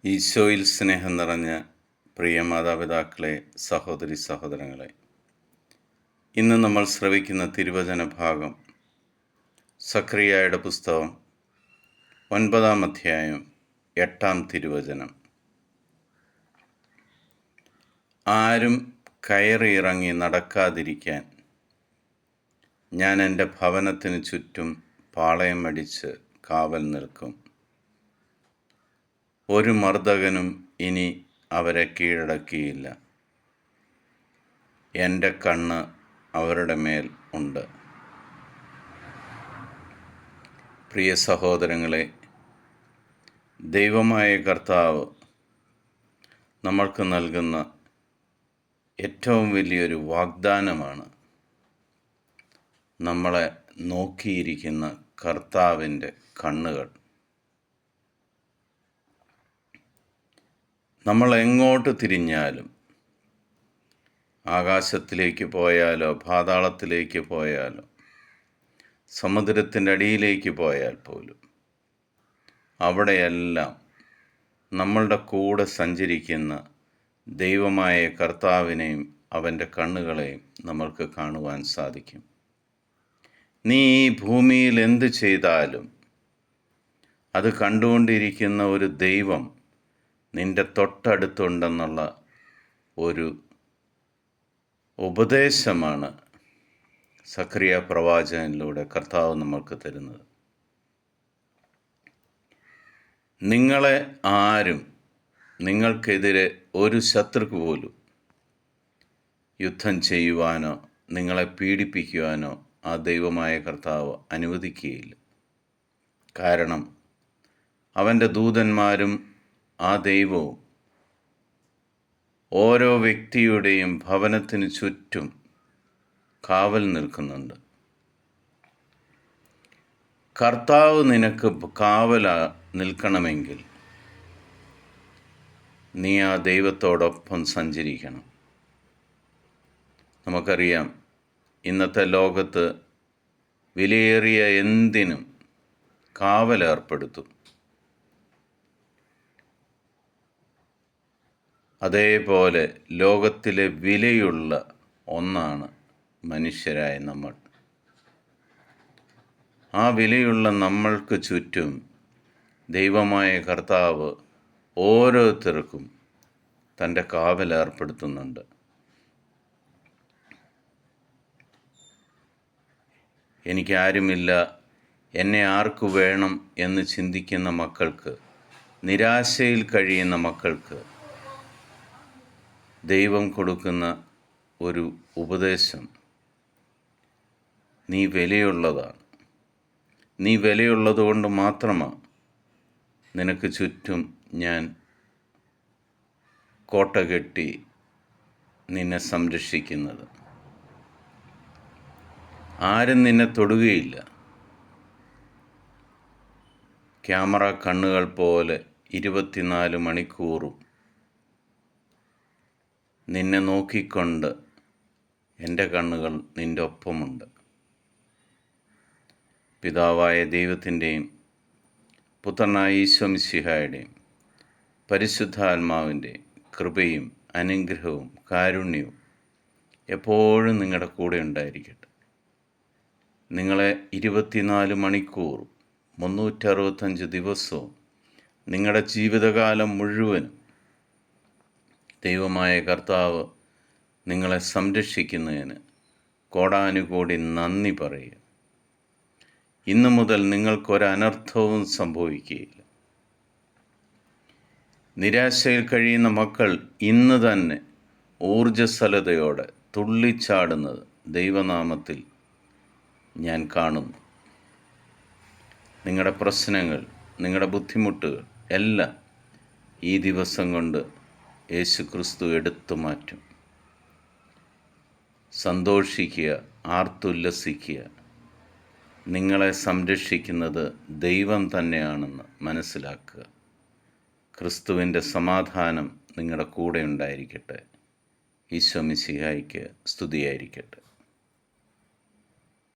ഈശോയിൽ സ്നേഹം നിറഞ്ഞ പ്രിയ മാതാപിതാക്കളെ, സഹോദരി സഹോദരങ്ങളെ, ഇന്ന് നമ്മൾ ശ്രവിക്കുന്ന തിരുവചന ഭാഗം സഖറിയായുടെ പുസ്തകം 9-ാം അധ്യായം 8-ാം തിരുവചനം. ആരും കയറിയിറങ്ങി നടക്കാതിരിക്കാൻ ഞാൻ എൻ്റെ ഭവനത്തിന് ചുറ്റും പാളയം അടിച്ച് കാവൽ നിൽക്കും. ഒരു മർദ്ദകനും ഇനി അവരെ കീഴടക്കിയില്ല. എൻ്റെ കണ്ണ് അവരുടെ മേൽ ഉണ്ട്. പ്രിയ സഹോദരങ്ങളെ, ദൈവമായ കർത്താവ് നമ്മൾക്ക് നൽകുന്ന ഏറ്റവും വലിയൊരു വാഗ്ദാനമാണ് നമ്മളെ നോക്കിയിരിക്കുന്ന കർത്താവിൻ്റെ കണ്ണുകൾ. നമ്മൾ എങ്ങോട്ട് തിരിഞ്ഞാലും, ആകാശത്തിലേക്ക് പോയാലോ പാതാളത്തിലേക്ക് പോയാലോ സമുദ്രത്തിൻ്റെ അടിയിലേക്ക് പോയാൽ പോലും അവിടെയെല്ലാം നമ്മളുടെ കൂടെ സഞ്ചരിക്കുന്ന ദൈവമായ കർത്താവിനെയും അവൻ്റെ കണ്ണുകളെയും നമ്മൾക്ക് കാണുവാൻ സാധിക്കും. നീ ഈ ഭൂമിയിൽ എന്ത് ചെയ്താലും അത് കണ്ടുകൊണ്ടിരിക്കുന്ന ഒരു ദൈവം നിൻ്റെ തൊട്ടടുത്തുണ്ടെന്നുള്ള ഒരു ഉപദേശമാണ് സഖറിയ പ്രവാചകനിലൂടെ കർത്താവ് നമ്മൾക്ക് തരുന്നത്. നിങ്ങളെ ആരും, നിങ്ങൾക്കെതിരെ ഒരു ശത്രു പോലും യുദ്ധം ചെയ്യുവാനോ നിങ്ങളെ പീഡിപ്പിക്കുവാനോ ആ ദൈവമായ കർത്താവ് അനുവദിക്കുകയില്ല. കാരണം അവൻ്റെ ദൂതന്മാരും ആ ദൈവവും ഓരോ വ്യക്തിയുടെയും ഭവനത്തിന് ചുറ്റും കാവൽ നിൽക്കുന്നുണ്ട്. കർത്താവ് നിനക്ക് കാവൽ നിൽക്കണമെങ്കിൽ നീ ആ ദൈവത്തോടൊപ്പം സഞ്ചരിക്കണം. നമുക്കറിയാം, ഇന്നത്തെ ലോകത്ത് വിലയേറിയ എന്തിനും കാവലേർപ്പെടുത്തും. അതേപോലെ ലോകത്തിലെ വിലയുള്ള ഒന്നാണ് മനുഷ്യരായ നമ്മൾ. ആ വിലയുള്ള നമ്മൾക്ക് ചുറ്റും ദൈവമായ കർത്താവ് ഓരോരുത്തർക്കും തൻ്റെ കാവലേർപ്പെടുത്തുന്നുണ്ട്. എനിക്കാരുമില്ല, എന്നെ ആർക്കു വേണം എന്ന് ചിന്തിക്കുന്ന മക്കൾക്ക്, നിരാശയിൽ കഴിയുന്ന മക്കൾക്ക് ദൈവം കൊടുക്കുന്ന ഒരു ഉപദേശം: നീ വിലയുള്ളതാണ്. നീ വിലയുള്ളത് കൊണ്ട് മാത്രമാണ് നിനക്ക് ചുറ്റും ഞാൻ കോട്ട കെട്ടി നിന്നെ സംരക്ഷിക്കുന്നത്. ആരും നിന്നെ തൊടുകയില്ല. ക്യാമറ കണ്ണുകൾ പോലെ 24 മണിക്കൂറും നിന്നെ നോക്കിക്കൊണ്ട് എൻ്റെ കണ്ണുകൾ നിൻ്റെ ഒപ്പമുണ്ട്. പിതാവായ ദൈവത്തിൻ്റെയും പുത്രനായ ഈശോ മിശിഹായുടെയും പരിശുദ്ധാത്മാവിൻ്റെയും കൃപയും അനുഗ്രഹവും കാരുണ്യവും എപ്പോഴും നിങ്ങളുടെ കൂടെ ഉണ്ടായിരിക്കട്ടെ. നിങ്ങളെ 24 മണിക്കൂറും 365 ദിവസവും നിങ്ങളുടെ ജീവിതകാലം മുഴുവനും ദൈവമായ കർത്താവ് നിങ്ങളെ സംരക്ഷിക്കുന്നതിന് കോടാനുകോടി നന്ദി പറയുക. ഇന്നു മുതൽ നിങ്ങൾക്കൊരനർത്ഥവും സംഭവിക്കുകയില്ല. നിരാശയിൽ കഴിയുന്ന മക്കൾ ഇന്ന് തന്നെ ഊർജ്ജസ്വലതയോടെ തുള്ളിച്ചാടുന്നത് ദൈവനാമത്തിൽ ഞാൻ കാണുന്നു. നിങ്ങളുടെ പ്രശ്നങ്ങൾ, നിങ്ങളുടെ ബുദ്ധിമുട്ടുകൾ എല്ലാം ഈ ദിവസം കൊണ്ട് യേശു ക്രിസ്തു എടുത്തു മാറ്റും. സന്തോഷിക്കുക, ആർത്തുല്ലസിക്കുക. നിങ്ങളെ സംരക്ഷിക്കുന്നത് ദൈവം തന്നെയാണെന്ന് മനസ്സിലാക്കുക. ക്രിസ്തുവിൻ്റെ സമാധാനം നിങ്ങളുടെ കൂടെ ഉണ്ടായിരിക്കട്ടെ. ഈശോ മിശിഹായ്ക്ക് സ്തുതിയായിരിക്കട്ടെ.